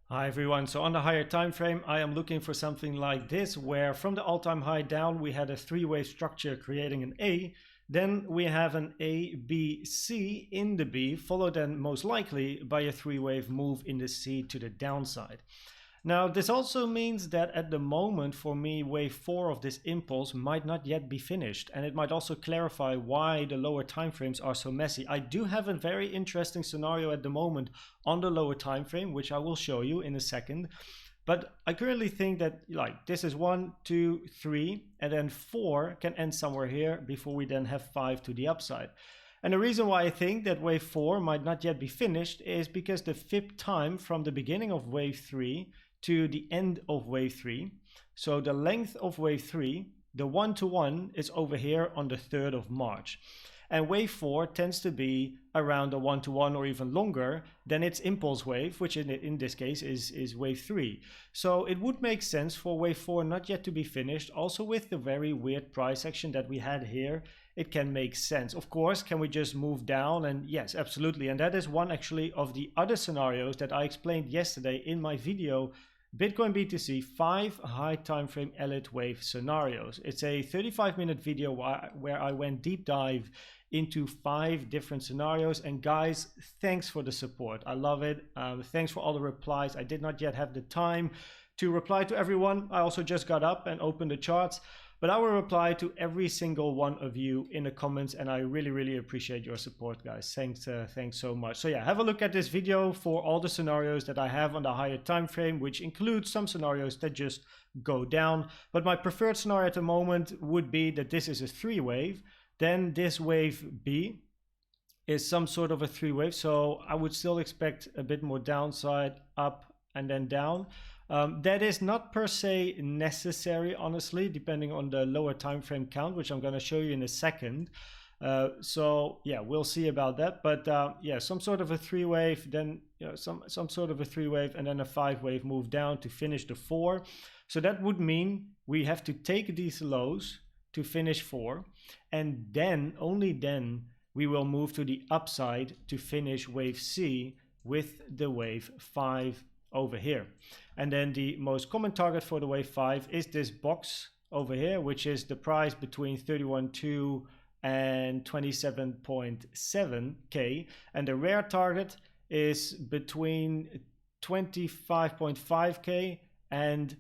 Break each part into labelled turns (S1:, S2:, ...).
S1: Hi everyone, so on the higher time frame I am looking for something like this, where from the all-time high down we had a three-wave structure creating an A, then we have an A, B, C in the B, followed then most likely by a three-wave move in the C to the downside. Now this also means that at the moment for me wave 4 of this impulse might not yet be finished, and it might also clarify why the lower time frames are so messy. I do have a very interesting scenario at the moment on the lower time frame, which I will show you in a second. But I currently think that like this is 1, 2, 3, and then 4 can end somewhere here before we then have 5 to the upside. And the reason why I think that wave 4 might not yet be finished is because the fib time from the beginning of wave 3 to the end of wave 3. So the length of wave 3, the 1-to-1 is over here on the 3rd of March. And wave 4 tends to be around the 1-to-1 or even longer than its impulse wave, which in this case is wave 3. So it would make sense for wave 4 not yet to be finished. Also with the very weird price action that we had here, it can make sense. Of course, can we just move down? And yes, absolutely. And that is one actually of the other scenarios that I explained yesterday in my video, Bitcoin BTC 5 high time frame Elliott wave scenarios. It's a 35-minute video where I went deep dive into 5 different scenarios. And guys, thanks for the support. I love it. Thanks for all the replies. I did not yet have the time to reply to everyone. I also just got up and opened the charts. But I will reply to every single one of you in the comments, and I really appreciate your support, guys. Thanks so much. So yeah, have a look at this video for all the scenarios that I have on the higher time frame, which includes some scenarios that just go down. But my preferred scenario at the moment would be that this is a three-wave. Then this wave B is some sort of a three-wave. So I would still expect a bit more downside, up and then down. That is not per se necessary, honestly, depending on the lower time frame count, which I'm going to show you in a second. So yeah, we'll see about that. But yeah, some sort of a three-wave, then some sort of a three-wave, and then a 5-wave move down to finish the 4. So that would mean we have to take these lows to finish 4, and then only then we will move to the upside to finish wave C with the wave 5 over here. And then the most common target for the wave 5 is this box over here, which is the price between 31.2 and 27.7k, and the rare target is between 25.5k and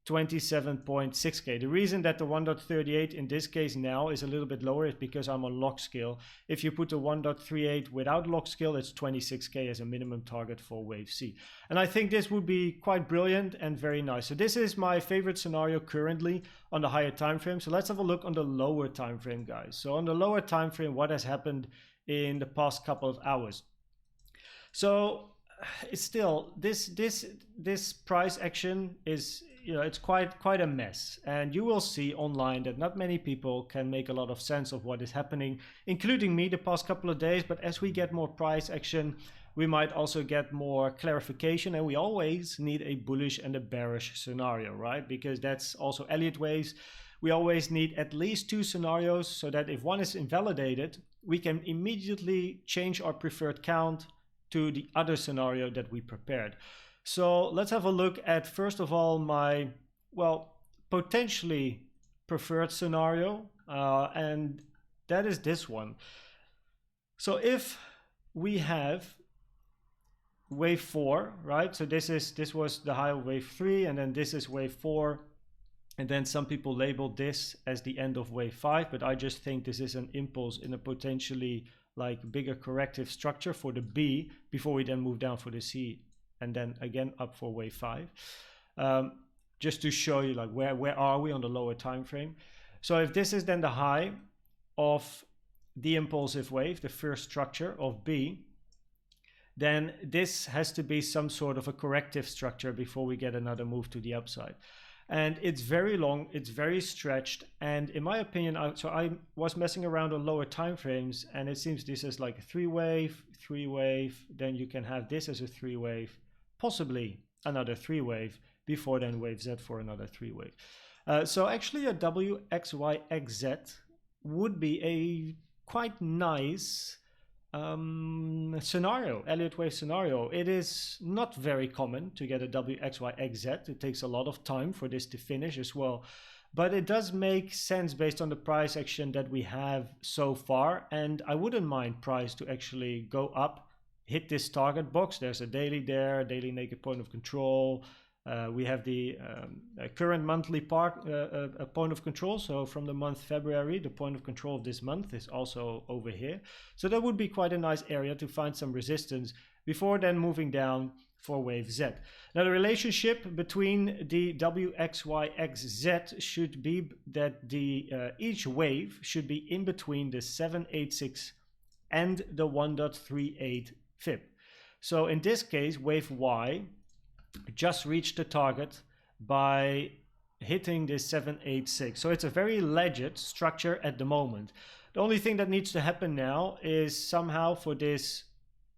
S1: 27.6k. The reason that the 1.38 in this case now is a little bit lower is because I'm on lock scale. If you put the 1.38 without lock scale, it's 26k as a minimum target for wave C. And I think this would be quite brilliant and very nice. So this is my favorite scenario currently on the higher time frame. So let's have a look on the lower time frame, guys. So on the lower time frame, what has happened in the past couple of hours? So it's still this price action is, it's quite a mess, and you will see online that not many people can make a lot of sense of what is happening, including me the past couple of days. But as we get more price action, we might also get more clarification, and we always need a bullish and a bearish scenario, right? Because that's also Elliott waves. We always need at least 2 scenarios so that if one is invalidated, we can immediately change our preferred count to the other scenario that we prepared. So let's have a look at, first of all, my, well, potentially preferred scenario, and that is this one. So if we have wave 4, right? So this was the high of wave 3, and then this is wave 4, and then some people labeled this as the end of wave 5, but I just think this is an impulse in a potentially like bigger corrective structure for the B before we then move down for the C, and then again up for wave 5, just to show you like where are we on the lower time frame. So if this is then the high of the impulsive wave, the first structure of B, then this has to be some sort of a corrective structure before we get another move to the upside. And it's very long, it's very stretched, and in my opinion, so I was messing around on lower time frames, and it seems this is like a three-wave, then you can have this as a three-wave, possibly another three-wave, before then wave Z for another three-wave. So actually a WXYXZ would be a quite nice scenario, Elliott wave scenario. It is not very common to get a WXYXZ. It takes a lot of time for this to finish as well. But it does make sense based on the price action that we have so far. And I wouldn't mind price to actually go up, hit this target box. There's a daily there, daily naked point of control. We have the current monthly point of control. So from the month February, the point of control of this month is also over here. So that would be quite a nice area to find some resistance before then moving down for wave Z. Now the relationship between the WXYXZ should be that the each wave should be in between the 786 and the 1.38 fib. So in this case, wave Y just reached the target by hitting this 786. So it's a very legit structure at the moment. The only thing that needs to happen now is somehow for this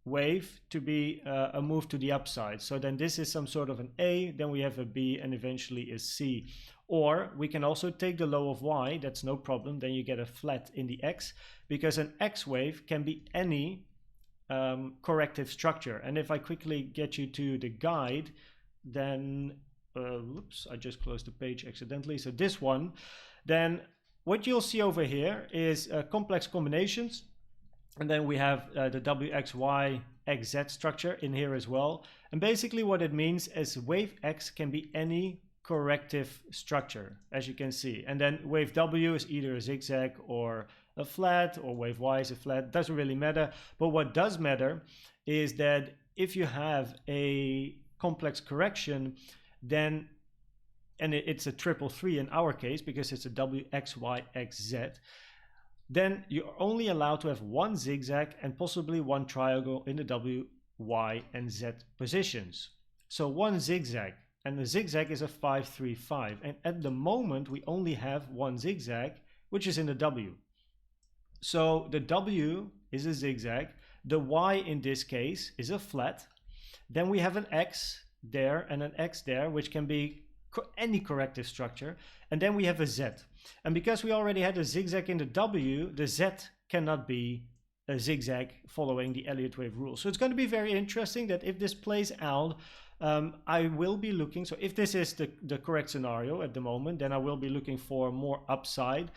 S1: wave to be a move to the upside. So then this is some sort of an A, then we have a B, and eventually a C. Or we can also take the low of Y, that's no problem, then you get a flat in the X, because an X wave can be any corrective structure. And if I quickly get you to the guide, then oops, I just closed the page accidentally. So this one, then what you'll see over here is complex combinations. And then we have the WXYXZ structure in here as well. And basically what it means is wave X can be any corrective structure, as you can see. And then wave W is either a zigzag or a flat, or wave Y is a flat. Doesn't really matter. But what does matter is that if you have a complex correction, then, and it's a 333 in our case because it's a WXYXZ, then you're only allowed to have one zigzag and possibly one triangle in the W, Y, and Z positions. So one zigzag, and the zigzag is a 535. And at the moment, we only have one zigzag, which is in the W. So the W is a zigzag. The Y in this case is a flat. Then we have an X there and an X there, which can be any corrective structure. And then we have a Z. And because we already had a zigzag in the W, the Z cannot be a zigzag following the Elliott wave rule. So it's going to be very interesting that if this plays out, I will be looking, so if this is the correct scenario at the moment, then I will be looking for more upside.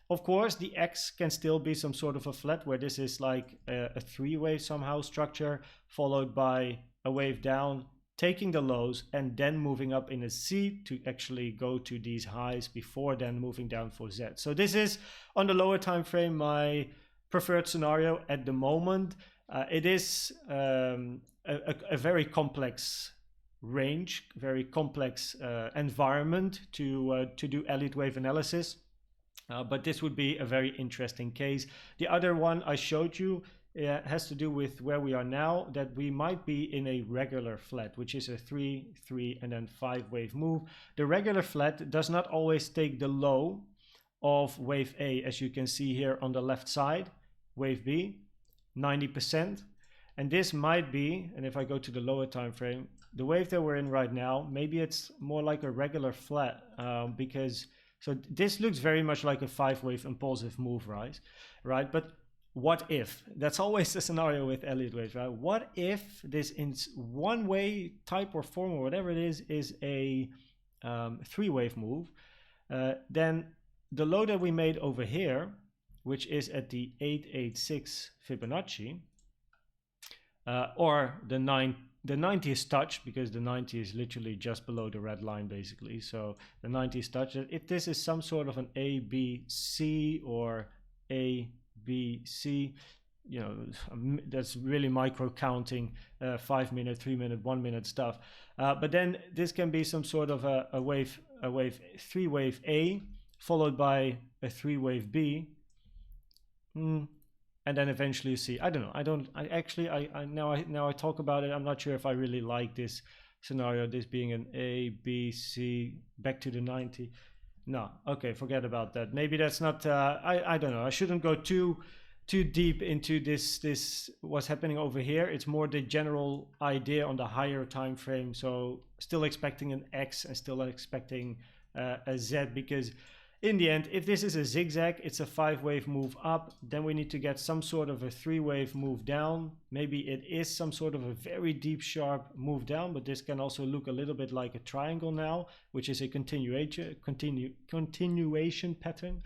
S1: Of course, the X can still be some sort of a flat where this is like a three-wave somehow structure, followed by a wave down, taking the lows, and then moving up in a C to actually go to these highs before then moving down for Z. So this is on the lower time frame my preferred scenario at the moment. It is a very complex range, very complex environment to do Elliott wave analysis. But this would be a very interesting case. The other one I showed you has to do with where we are now, that we might be in a regular flat, which is a 3, 3, and then 5 wave move. The regular flat does not always take the low of wave A, as you can see here on the left side, wave B, 90%. And this might be, and if I go to the lower time frame, the wave that we're in right now, maybe it's more like a regular flat because, so this looks very much like a 5-wave impulsive move, right? But what if? That's always the scenario with Elliott waves, right? What if this in one way, type or form or whatever it is a 3-wave move? Then the low that we made over here, which is at the 886 Fibonacci, or the 90 is touched, because the 90 is literally just below the red line basically. So the 90 is touched. If this is some sort of an A, B, C or A, B, C, you know, that's really micro counting, 5 minute, 3 minute, 1 minute stuff. But then this can be some sort of a wave 3-wave A followed by a 3-wave B. And then eventually C. I don't know. I now I talk about it, I'm not sure if I really like this scenario, this being an A, B, C, back to the 90. No, okay, forget about that. Maybe that's not, I don't know. I shouldn't go too deep into this what's happening over here. It's more the general idea on the higher time frame. So still expecting an X and still expecting a Z, because in the end, if this is a zigzag, it's a 5-wave move up, then we need to get some sort of a 3-wave move down. Maybe it is some sort of a very deep, sharp move down, but this can also look a little bit like a triangle now, which is a continuation pattern.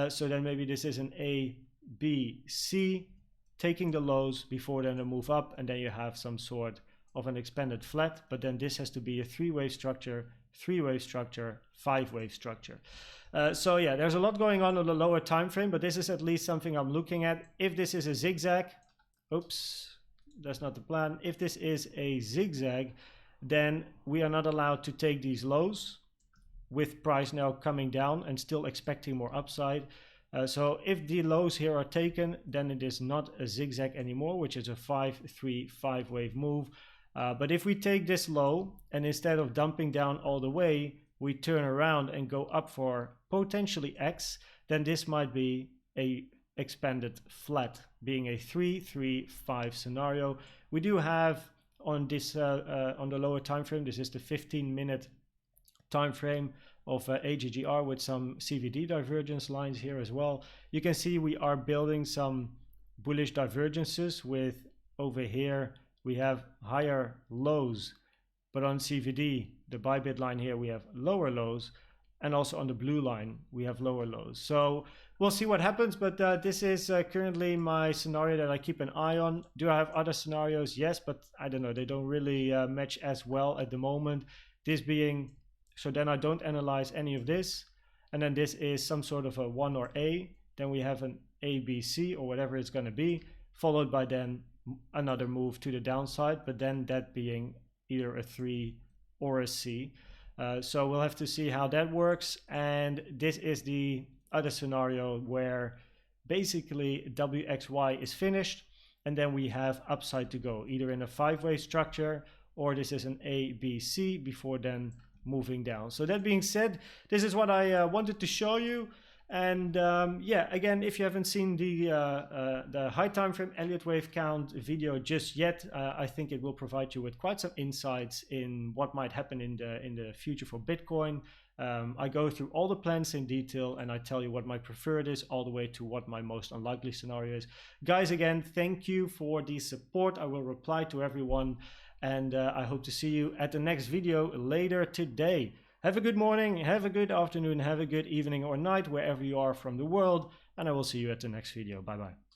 S1: So then maybe this is an A, B, C, taking the lows before then a move up, and then you have some sort of an expanded flat, but then this has to be a 3-wave structure, 3-wave structure, 5-wave structure. So yeah, there's a lot going on the lower time frame, but this is at least something I'm looking at. If this is a zigzag, oops, that's not the plan. If this is a zigzag, then we are not allowed to take these lows with price now coming down and still expecting more upside. So if the lows here are taken, then it is not a zigzag anymore, which is a 5-3-5-wave move. But if we take this low and instead of dumping down all the way, we turn around and go up for potentially X, then this might be a expanded flat, being a 3-3-5 scenario. We do have on this on the lower time frame, this is the 15-minute time frame of AGGR with some CVD divergence lines here as well. You can see we are building some bullish divergences with over here we have higher lows, but on CVD, the buy bid line here, we have lower lows, and also on the blue line, we have lower lows. So we'll see what happens, but this is currently my scenario that I keep an eye on. Do I have other scenarios? Yes, but I don't know, they don't really match as well at the moment. This being, so then I don't analyze any of this, and then this is some sort of a 1 or A, then we have an A, B, C, or whatever it's going to be, followed by then another move to the downside, but then that being either a 3 or a C. So we'll have to see how that works. And this is the other scenario where basically WXY is finished and then we have upside to go, either in a 5-wave structure or this is an A, B, C before then moving down. So that being said, this is what I wanted to show you. And yeah, again, if you haven't seen the high time frame Elliott wave count video just yet, I think it will provide you with quite some insights in what might happen in the future for Bitcoin. I go through all the plans in detail and I tell you what my preferred is all the way to what my most unlikely scenario is. Guys, again, thank you for the support. I will reply to everyone and I hope to see you at the next video later today. Have a good morning, have a good afternoon, have a good evening or night, wherever you are from the world, and I will see you at the next video. Bye-bye.